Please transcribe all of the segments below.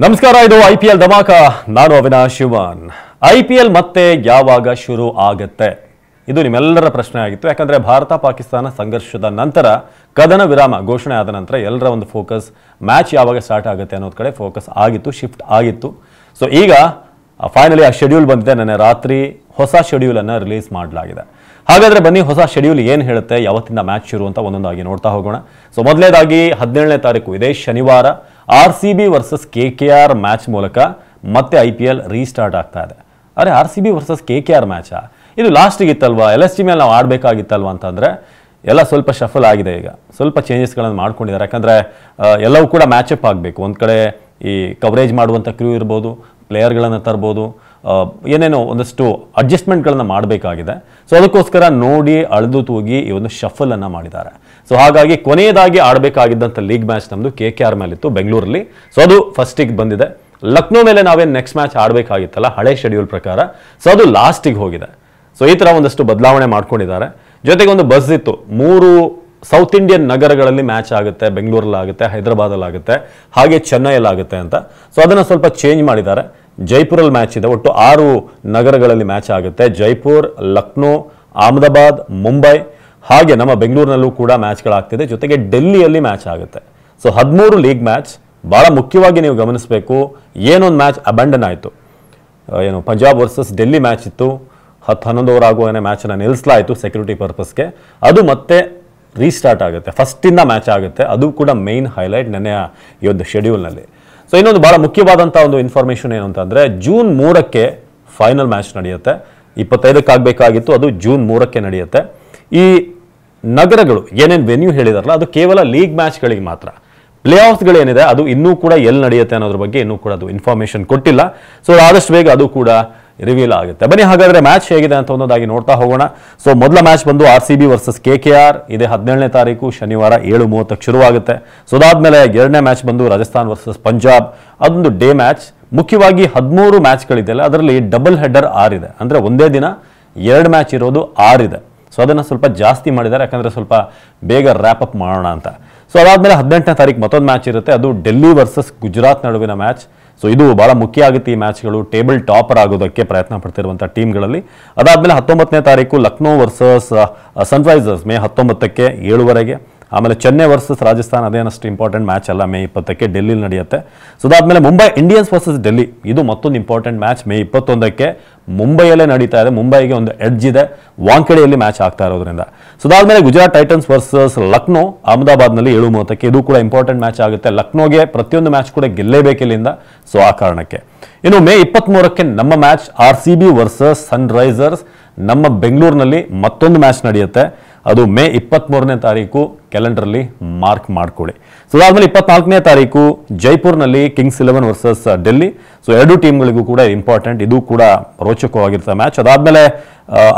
ನಮಸ್ಕಾರ, ಇದು ಐಪಿಎಲ್ ಧಮಾಕ. ನಾನು ಅವಿನಾಶ್ ಶಿವನ್. ಐಪಿಎಲ್ ಮತ್ತೆ ಯಾವಾಗ ಶುರು ಆಗತ್ತೆ? ಇದು ನಿಮ್ಮೆಲ್ಲರ ಪ್ರಶ್ನೆ ಆಗಿತ್ತು. ಯಾಕಂದ್ರೆ ಭಾರತ ಪಾಕಿಸ್ತಾನ ಸಂಘರ್ಷದ ನಂತರ ಕದನ ವಿರಾಮ ಘೋಷಣೆ ಆದ ನಂತರ ಎಲ್ಲರ ಒಂದು ಫೋಕಸ್ ಮ್ಯಾಚ್ ಯಾವಾಗ ಸ್ಟಾರ್ಟ್ ಆಗುತ್ತೆ ಅನ್ನೋದ್ ಕಡೆ ಫೋಕಸ್ ಆಗಿತ್ತು, ಶಿಫ್ಟ್ ಆಗಿತ್ತು. ಸೊ ಈಗ ಫೈನಲಿ ಆ ಶೆಡ್ಯೂಲ್ ಬಂದಿದೆ. ನೆನ್ನೆ ರಾತ್ರಿ ಹೊಸ ಶೆಡ್ಯೂಲ್ ಅನ್ನು ರಿಲೀಸ್ ಮಾಡಲಾಗಿದೆ. ಹಾಗಾದ್ರೆ ಬನ್ನಿ, ಹೊಸ ಶೆಡ್ಯೂಲ್ ಏನು ಹೇಳುತ್ತೆ, ಯಾವತ್ತಿಂದ ಮ್ಯಾಚ್ ಶುರು ಅಂತ ಒಂದೊಂದಾಗಿ ನೋಡ್ತಾ ಹೋಗೋಣ. ಸೊ ಮೊದಲನೇದಾಗಿ 17ನೇ ತಾರೀಕು ಇದೇ ಶನಿವಾರ RCB ವರ್ಸಸ್ KKR ಮ್ಯಾಚ್ ಮೂಲಕ ಮತ್ತೆ IPL ರೀಸ್ಟಾರ್ಟ್ ಆಗ್ತಾ ಇದೆ. ಅರೆ, RCB ವರ್ಸಸ್ KKR ಮ್ಯಾಚಾ? ಇದು ಲಾಸ್ಟಿಗೆ ಇತ್ತಲ್ವಾ, LSG ಮೇಲೆ ನಾವು ಆಡಬೇಕಾಗಿತ್ತಲ್ವಾ ಅಂತಂದರೆ ಎಲ್ಲ ಸ್ವಲ್ಪ ಶಫಲ್ ಆಗಿದೆ. ಈಗ ಸ್ವಲ್ಪ ಚೇಂಜಸ್ಗಳನ್ನು ಮಾಡ್ಕೊಂಡಿದ್ದಾರೆ. ಯಾಕಂದರೆ ಎಲ್ಲವೂ ಕೂಡ ಮ್ಯಾಚಪ್ ಆಗಬೇಕು. ಒಂದು ಕಡೆ ಈ ಕವರೇಜ್ ಮಾಡುವಂಥ ಕ್ರೂ ಇರ್ಬೋದು, ಪ್ಲೇಯರ್ಗಳನ್ನು ತರ್ಬೋದು, ಏನೇನೋ ಒಂದಷ್ಟು ಅಡ್ಜಸ್ಟ್ಮೆಂಟ್ಗಳನ್ನು ಮಾಡಬೇಕಾಗಿದೆ. ಸೊ ಅದಕ್ಕೋಸ್ಕರ ನೋಡಿ ಅಳೆದು ತೂಗಿ ಈ ಒಂದು ಶಫಲನ್ನು ಮಾಡಿದ್ದಾರೆ. ಸೊ ಹಾಗಾಗಿ ಕೊನೆಯದಾಗಿ ಆಡಬೇಕಾಗಿದ್ದಂಥ ಲೀಗ್ ಮ್ಯಾಚ್ ನಮ್ಮದು KKR ಮೇಲಿತ್ತು ಬೆಂಗಳೂರಲ್ಲಿ. ಸೊ ಅದು ಫಸ್ಟಿಗೆ ಬಂದಿದೆ. ಲಕ್ನೋ ಮೇಲೆ ನಾವೇನು ನೆಕ್ಸ್ಟ್ ಮ್ಯಾಚ್ ಆಡಬೇಕಾಗಿತ್ತಲ್ಲ ಹಳೆ ಶೆಡ್ಯೂಲ್ ಪ್ರಕಾರ, ಸೊ ಅದು ಲಾಸ್ಟಿಗೆ ಹೋಗಿದೆ. ಸೊ ಈ ಥರ ಒಂದಷ್ಟು ಬದಲಾವಣೆ ಮಾಡ್ಕೊಂಡಿದ್ದಾರೆ. ಜೊತೆಗೆ ಒಂದು ಬಸ್ ಇತ್ತು, 3 ಸೌತ್ ಇಂಡಿಯನ್ ನಗರಗಳಲ್ಲಿ ಮ್ಯಾಚ್ ಆಗುತ್ತೆ. ಬೆಂಗಳೂರಲ್ಲಾಗುತ್ತೆ, ಹೈದರಾಬಾದಲ್ಲಾಗುತ್ತೆ, ಹಾಗೆ ಚೆನ್ನೈಯಲ್ಲಾಗುತ್ತೆ ಅಂತ. ಸೊ ಅದನ್ನು ಸ್ವಲ್ಪ ಚೇಂಜ್ ಮಾಡಿದ್ದಾರೆ. ಜೈಪುರಲ್ಲಿ ಮ್ಯಾಚ್ ಇದೆ. ಒಟ್ಟು 6 ನಗರಗಳಲ್ಲಿ ಮ್ಯಾಚ್ ಆಗುತ್ತೆ. ಜೈಪುರ್, ಲಕ್ನೋ, ಅಹಮದಾಬಾದ್, ಮುಂಬೈ, ಹಾಗೆ ನಮ್ಮ ಬೆಂಗಳೂರಿನಲ್ಲೂ ಕೂಡ ಮ್ಯಾಚ್ಗಳಾಗ್ತಿದೆ. ಜೊತೆಗೆ ಡೆಲ್ಲಿಯಲ್ಲಿ ಮ್ಯಾಚ್ ಆಗುತ್ತೆ. So 13 league match. ಭಾಳ ಮುಖ್ಯವಾಗಿ ನೀವು ಗಮನಿಸಬೇಕು, ಏನೊಂದು ಮ್ಯಾಚ್ ಅಬಂಡನ್ ಆಯಿತು. ಏನು ಪಂಜಾಬ್ ವರ್ಸಸ್ ಡೆಲ್ಲಿ ಮ್ಯಾಚ್ ಇತ್ತು, 10-11 ಓವರ್ ಆಗುವ ಮ್ಯಾಚನ್ನು ನಿಲ್ಲಿಸಲಾಯಿತು ಸೆಕ್ಯೂರಿಟಿ ಪರ್ಪಸ್ಗೆ. ಅದು ಮತ್ತೆ ರೀಸ್ಟಾರ್ಟ್ ಆಗುತ್ತೆ, ಫಸ್ಟಿಂದ ಮ್ಯಾಚ್ ಆಗುತ್ತೆ. ಅದು ಕೂಡ ಮೇನ್ ಹೈಲೈಟ್ ನೆನ್ನೆಯ ಈ ಒಂದು ಶೆಡ್ಯೂಲ್ನಲ್ಲಿ. ಸೊ ಇನ್ನೊಂದು ಭಾಳ ಮುಖ್ಯವಾದಂಥ ಒಂದು ಇನ್ಫಾರ್ಮೇಷನ್ ಏನು ಅಂತಂದರೆ, ಜೂನ್ 3ಕ್ಕೆ ಫೈನಲ್ ಮ್ಯಾಚ್ ನಡೆಯುತ್ತೆ. 25ಕ್ಕೆ ಆಗಬೇಕಾಗಿತ್ತು, ಅದು ಜೂನ್ 3ಕ್ಕೆ ನಡೆಯುತ್ತೆ. ಈ ನಗರಗಳು ಏನೇನು ವೆನ್ಯೂ ಹೇಳಿದಾರಲ್ಲ, ಅದು ಕೇವಲ ಲೀಗ್ ಮ್ಯಾಚ್ಗಳಿಗೆ ಮಾತ್ರ. ಪ್ಲೇ ಆಫ್ಸ್ಗಳೇನಿದೆ ಅದು ಇನ್ನೂ ಕೂಡ ಎಲ್ಲಿ ನಡೆಯುತ್ತೆ ಅನ್ನೋದ್ರ ಬಗ್ಗೆ ಇನ್ನೂ ಕೂಡ ಅದು ಇನ್ಫಾರ್ಮೇಷನ್ ಕೊಟ್ಟಿಲ್ಲ. ಸೊ ಆದಷ್ಟು ಬೇಗ ಅದು ಕೂಡ ರಿವೀಲ್ ಆಗುತ್ತೆ. ಬನ್ನಿ ಹಾಗಾದ್ರೆ ಮ್ಯಾಚ್ ಹೇಗಿದೆ ಅಂತ ಒಂದೊಂದಾಗಿ ನೋಡ್ತಾ ಹೋಗೋಣ. ಸೊ ಮೊದಲ ಮ್ಯಾಚ್ ಬಂದು RCB ವರ್ಸಸ್ KKR ಇದೆ 17ನೇ ತಾರೀಕು ಶನಿವಾರ 7:30ಕ್ಕೆ ಶುರುವಾಗುತ್ತೆ. ಸೊ ಅದಾದ್ಮೇಲೆ ಎರಡನೇ ಮ್ಯಾಚ್ ಬಂದು ರಾಜಸ್ಥಾನ್ ವರ್ಸಸ್ ಪಂಜಾಬ್, ಅದೊಂದು ಡೇ ಮ್ಯಾಚ್. ಮುಖ್ಯವಾಗಿ 13 ಮ್ಯಾಚ್ಗಳಿದೆಯಲ್ಲ, ಅದರಲ್ಲಿ ಡಬಲ್ ಹೆಡ್ಡರ್ 6 ಇದೆ. ಅಂದರೆ ಒಂದೇ ದಿನ 2 ಮ್ಯಾಚ್ ಇರೋದು 6 ಇದೆ. ಸೊ ಅದನ್ನು ಸ್ವಲ್ಪ ಜಾಸ್ತಿ ಮಾಡಿದ್ದಾರೆ, ಯಾಕಂದರೆ ಸ್ವಲ್ಪ ಬೇಗ ರ್ಯಾಪ್ ಅಪ್ ಮಾಡೋಣ ಅಂತ. ಸೊ ಅದಾದಮೇಲೆ 18ನೇ ತಾರೀಕು ಮತ್ತೊಂದು ಮ್ಯಾಚ್ ಇರುತ್ತೆ. ಅದು ಡೆಲ್ಲಿ ವರ್ಸಸ್ ಗುಜರಾತ್ ನಡುವಿನ ಮ್ಯಾಚ್. ಸೊ ಇದು ಭಾಳ ಮುಖ್ಯ ಆಗುತ್ತೆ. ಈ ಮ್ಯಾಚ್ಗಳು ಟೇಬಲ್ ಟಾಪರ್ ಆಗೋದಕ್ಕೆ ಪ್ರಯತ್ನ ಪಡ್ತಿರುವಂಥ ಟೀಮ್ಗಳಲ್ಲಿ. ಅದಾದಮೇಲೆ 19ನೇ ತಾರೀಕು ಲಕ್ನೋ ವರ್ಸಸ್ ಸನ್ರೈಸರ್ಸ್ ಮೇ 19ಕ್ಕೆ 7:00ವರೆಗೆ. ಆಮೇಲೆ ಚೆನ್ನೈ ವರ್ಸಸ್ ರಾಜಸ್ಥಾನ್, ಅದೇನಷ್ಟು ಇಂಪಾರ್ಟೆಂಟ್ ಮ್ಯಾಚ್ ಅಲ್ಲ, ಮೇ 20ಕ್ಕೆ ಡೆಲ್ಲಿಲಿ ನಡೆಯುತ್ತೆ. ಸೊ ಅದಾದಮೇಲೆ ಮುಂಬೈ ಇಂಡಿಯನ್ಸ್ ವರ್ಸಸ್ ಡೆಲ್ಲಿ, ಇದು ಮತ್ತೊಂದು ಇಂಪಾರ್ಟೆಂಟ್ ಮ್ಯಾಚ್ ಮೇ 21ಕ್ಕೆ ಮುಂಬೈಯಲ್ಲೇ ನಡೀತಾ ಇದೆ. ಮುಂಬೈಗೆ ಒಂದು ಎಡ್ಜ್ ಇದೆ ವಾಂಖೆಡೆಯಲ್ಲಿ ಮ್ಯಾಚ್ ಆಗ್ತಾ ಇರೋದ್ರಿಂದ. ಸೊ ಅದಾದಮೇಲೆ ಗುಜರಾತ್ ಟೈಟನ್ಸ್ ವರ್ಸಸ್ ಲಕ್ನೋ ಅಹಮದಾಬಾದ್ನಲ್ಲಿ 7:30ಕ್ಕೆ, ಇದು ಕೂಡ ಇಂಪಾರ್ಟೆಂಟ್ ಮ್ಯಾಚ್ ಆಗುತ್ತೆ. ಲಕ್ನೋಗೆ ಪ್ರತಿಯೊಂದು ಮ್ಯಾಚ್ ಕೂಡ ಗೆಲ್ಲೇಬೇಕಿಲ್ಲಿಂದ. ಸೊ ಆ ಕಾರಣಕ್ಕೆ ಇನ್ನು ಮೇ 23ಕ್ಕೆ ನಮ್ಮ ಮ್ಯಾಚ್ RCB ವರ್ಸಸ್ ಸನ್ರೈಸರ್ಸ್ ನಮ್ಮ ಬೆಂಗಳೂರಿನಲ್ಲಿ ಮತ್ತೊಂದು ಮ್ಯಾಚ್ ನಡೆಯುತ್ತೆ. ಅದು ಮೇ 23ನೇ ತಾರೀಕು ಕ್ಯಾಲೆಂಡರ್ಲಿ ಮಾರ್ಕ್ ಮಾಡ್ಕೊಳ್ಳಿ. ಸೊ ಅದಾದಮೇಲೆ 24ನೇ ತಾರೀಕು ಜೈಪುರ್ನಲ್ಲಿ ಕಿಂಗ್ಸ್ 11 ವರ್ಸಸ್ ಡೆಲ್ಲಿ. ಸೊ 2 ಟೀಮ್ಗಳಿಗೂ ಕೂಡ ಇಂಪಾರ್ಟೆಂಟ್, ಇದು ಕೂಡ ರೋಚಕವಾಗಿರುತ್ತೆ ಮ್ಯಾಚ್. ಅದಾದಮೇಲೆ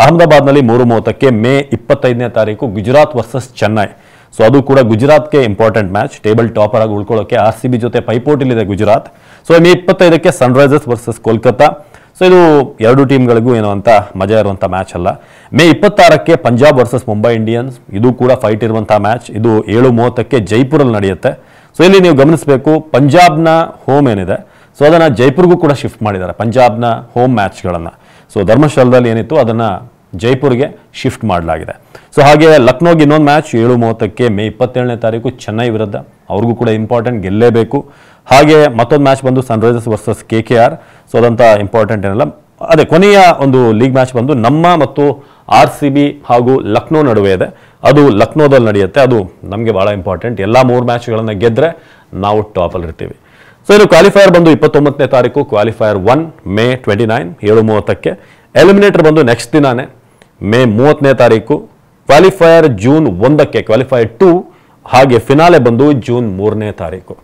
ಅಹಮದಾಬಾದ್ನಲ್ಲಿ 3:30ಕ್ಕೆ ಮೇ 25ನೇ ತಾರೀಕು ಗುಜರಾತ್ ವರ್ಸಸ್ ಚೆನ್ನೈ. ಸೊ ಅದು ಕೂಡ ಗುಜರಾತ್ಗೆ ಇಂಪಾರ್ಟೆಂಟ್ ಮ್ಯಾಚ್, ಟೇಬಲ್ ಟಾಪರ್ ಆಗಿ ಉಳ್ಕೊಳ್ಳೋಕೆ. RCB ಜೊತೆ ಪೈಪೋಟಿಲಿದೆ ಗುಜರಾತ್. ಸೊ ಮೇ 25ಕ್ಕೆ ಸನ್ರೈಸರ್ಸ್ ವರ್ಸಸ್ ಕೋಲ್ಕತ್ತಾ. ಸೊ ಇದು 2 ಟೀಮ್ಗಳಿಗೂ ಏನೋ ಅಂತ ಮಜಾ ಇರುವಂಥ ಮ್ಯಾಚ್ ಅಲ್ಲ. ಮೇ 26ಕ್ಕೆ ಪಂಜಾಬ್ ವರ್ಸಸ್ ಮುಂಬೈ ಇಂಡಿಯನ್ಸ್, ಇದು ಕೂಡ ಫೈಟ್ ಇರುವಂಥ ಮ್ಯಾಚ್. ಇದು 7:30ಕ್ಕೆ ಜೈಪುರಲ್ಲಿ ನಡೆಯುತ್ತೆ. ಸೊ ಇಲ್ಲಿ ನೀವು ಗಮನಿಸಬೇಕು, ಪಂಜಾಬ್ನ ಹೋಮ್ ಏನಿದೆ, ಸೊ ಅದನ್ನು ಜೈಪುರ್ಗೂ ಕೂಡ ಶಿಫ್ಟ್ ಮಾಡಿದ್ದಾರೆ, ಪಂಜಾಬ್ನ ಹೋಮ್ ಮ್ಯಾಚ್ಗಳನ್ನು. ಸೊ ಧರ್ಮಶಾಲದಲ್ಲಿ ಏನಿತ್ತು ಅದನ್ನು ಜೈಪುರ್ಗೆ ಶಿಫ್ಟ್ ಮಾಡಲಾಗಿದೆ. ಸೊ ಹಾಗೆ ಲಕ್ನೋಗೆ ಇನ್ನೊಂದು ಮ್ಯಾಚ್ 7:30ಕ್ಕೆ ಮೇ 27ನೇ ತಾರೀಕು ಚೆನ್ನೈ ವಿರುದ್ಧ, ಅವ್ರಿಗೂ ಕೂಡ ಇಂಪಾರ್ಟೆಂಟ್, ಗೆಲ್ಲೇಬೇಕು. ಹಾಗೆ ಮತ್ತೊಂದು ಮ್ಯಾಚ್ ಬಂದು ಸನ್ರೈಸರ್ಸ್ ವರ್ಸಸ್ KKR. ಸೊ ಅದಂತ ಇಂಪಾರ್ಟೆಂಟ್ ಏನಲ್ಲ. ಅದೇ ಕೊನೆಯ ಒಂದು ಲೀಗ್ ಮ್ಯಾಚ್ ಬಂದು ನಮ್ಮ ಮತ್ತು RCB ಹಾಗೂ ಲಕ್ನೋ ನಡುವೆ ಇದೆ. ಅದು ಲಕ್ನೋದಲ್ಲಿ ನಡೆಯುತ್ತೆ. ಅದು ನಮಗೆ ಭಾಳ ಇಂಪಾರ್ಟೆಂಟ್. ಎಲ್ಲ 3 ಮ್ಯಾಚ್ಗಳನ್ನು ಗೆದ್ದರೆ ನಾವು ಟಾಪಲ್ಲಿ ಇರ್ತೀವಿ. ಸೊ ಇನ್ನು ಕ್ವಾಲಿಫೈಯರ್ ಬಂದು 29ನೇ ತಾರೀಕು, ಕ್ವಾಲಿಫೈಯರ್ 1 ಮೇ 29 7:30ಕ್ಕೆ. ಎಲಿಮಿನೇಟರ್ ಬಂದು ನೆಕ್ಸ್ಟ್ ದಿನಾನೇ ಮೇ 30ನೇ ತಾರೀಕು. ಕ್ವಾಲಿಫೈಯರ್ ಜೂನ್ 1ಕ್ಕೆ ಕ್ವಾಲಿಫೈಯರ್ 2, ಹಾಗೆ ಫಿನಾಲೆ ಬಂದು ಜೂನ್ 3ನೇ ತಾರೀಕು.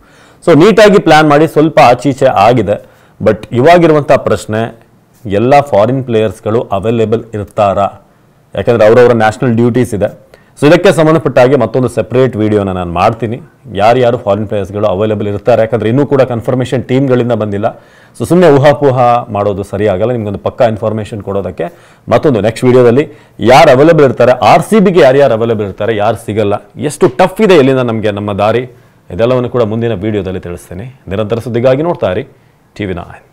ಸೊ ನೀಟಾಗಿ ಪ್ಲ್ಯಾನ್ ಮಾಡಿ, ಸ್ವಲ್ಪ ಆಚೀಚೆ ಆಗಿದೆ. ಬಟ್ ಇವಾಗಿರುವಂಥ ಪ್ರಶ್ನೆ, ಎಲ್ಲ ಫಾರಿನ್ ಪ್ಲೇಯರ್ಸ್ಗಳು ಅವೈಲೇಬಲ್ ಇರ್ತಾರಾ? ಯಾಕಂದರೆ ಅವರವರ ನ್ಯಾಷನಲ್ ಡ್ಯೂಟೀಸ್ ಇದೆ. ಸೊ ಇದಕ್ಕೆ ಸಂಬಂಧಪಟ್ಟ ಹಾಗೆ ಮತ್ತೊಂದು ಸೆಪ್ರೇಟ್ ವಿಡಿಯೋನ ನಾನು ಮಾಡ್ತೀನಿ, ಯಾರ್ಯಾರು ಫಾರಿನ್ ಪ್ಲೇಯರ್ಸ್ಗಳು ಅವೈಲೇಬಲ್ ಇರ್ತಾರೆ. ಯಾಕಂದರೆ ಇನ್ನೂ ಕೂಡ ಕನ್ಫರ್ಮೇಷನ್ ಟೀಮ್ಗಳಿಂದ ಬಂದಿಲ್ಲ. ಸೊ ಸುಮ್ಮನೆ ಊಹಾಪೋಹ ಮಾಡೋದು ಸರಿಯಾಗಲ್ಲ. ನಿಮ್ಗೊಂದು ಪಕ್ಕಾ ಇನ್ಫಾರ್ಮೇಷನ್ ಕೊಡೋದಕ್ಕೆ ಮತ್ತೊಂದು ನೆಕ್ಸ್ಟ್ ವಿಡಿಯೋದಲ್ಲಿ ಯಾರು ಅವೈಲೇಬಲ್ ಇರ್ತಾರೆ, RCBಗೆ ಯಾರ್ಯಾರು ಅವೈಲೇಬಲ್ ಇರ್ತಾರೆ, ಯಾರು ಸಿಗಲ್ಲ, ಎಷ್ಟು ಟಫ್ ಇದೆ ಇಲ್ಲಿಂದ ನಮಗೆ ನಮ್ಮ ದಾರಿ, ಇದೆಲ್ಲವನ್ನು ಕೂಡ ಮುಂದಿನ ವಿಡಿಯೋದಲ್ಲಿ ತಿಳಿಸ್ತೇನೆ. ನಿರಂತರ ಸುದ್ದಿಗಾಗಿ ನೋಡ್ತಾ ಇರಿ TV9.